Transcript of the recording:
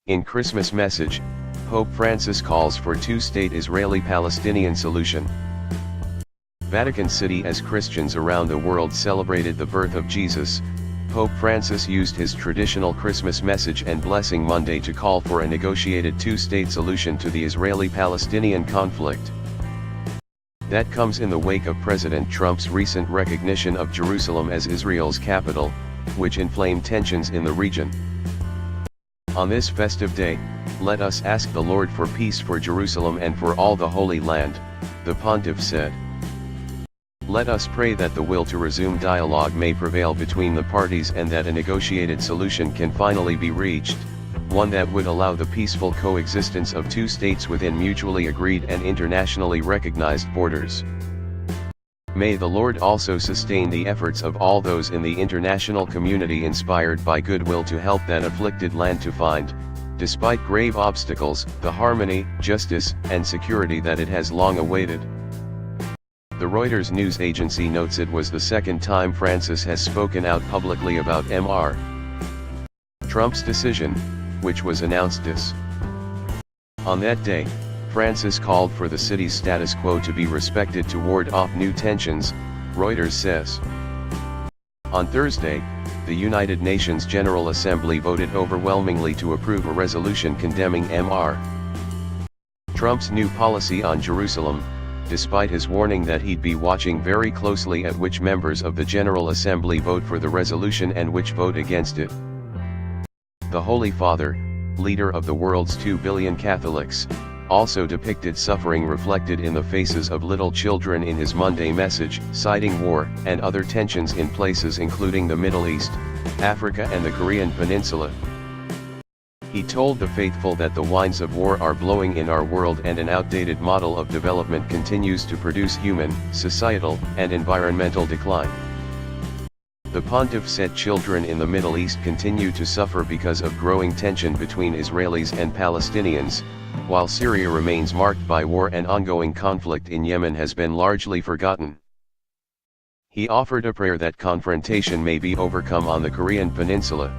In Christmas message, Pope Francis calls for two-state Israeli-Palestinian solution. Vatican City. As Christians around the world celebrated the birth of Jesus, Pope Francis used his traditional Christmas message and blessing Monday to call for a negotiated two-state solution to the Israeli-Palestinian conflict. That comes in the wake of President Trump's recent recognition of Jerusalem as Israel's capital, which inflamed tensions in the region. On this festive day, let us ask the Lord for peace for Jerusalem and for all the Holy Land, the pontiff said. Let us pray that the will to resume dialogue may prevail between the parties and that a negotiated solution can finally be reached, one that would allow the peaceful coexistence of two states within mutually agreed and internationally recognized borders. May the Lord also sustain the efforts of all those in the international community inspired by goodwill to help that afflicted land to find, despite grave obstacles, the harmony, justice, and security that it has long awaited. The Reuters news agency notes it was the second time Francis has spoken out publicly about Mr. Trump's decision, which was announced this. On that day, Francis called for the city's status quo to be respected to ward off new tensions, Reuters says. On Thursday, the United Nations General Assembly voted overwhelmingly to approve a resolution condemning Mr. Trump's new policy on Jerusalem, despite his warning that he'd be watching very closely at which members of the General Assembly vote for the resolution and which vote against it. The Holy Father, leader of the world's 2 billion Catholics, also depicted suffering reflected in the faces of little children in his Monday message, citing war and other tensions in places including the Middle East, Africa and the Korean Peninsula. He told the faithful that the winds of war are blowing in our world and an outdated model of development continues to produce human, societal, and environmental decline. The pontiff said children in the Middle East continue to suffer because of growing tension between Israelis and Palestinians, while Syria remains marked by war and ongoing conflict in Yemen has been largely forgotten. He offered a prayer that confrontation may be overcome on the Korean Peninsula.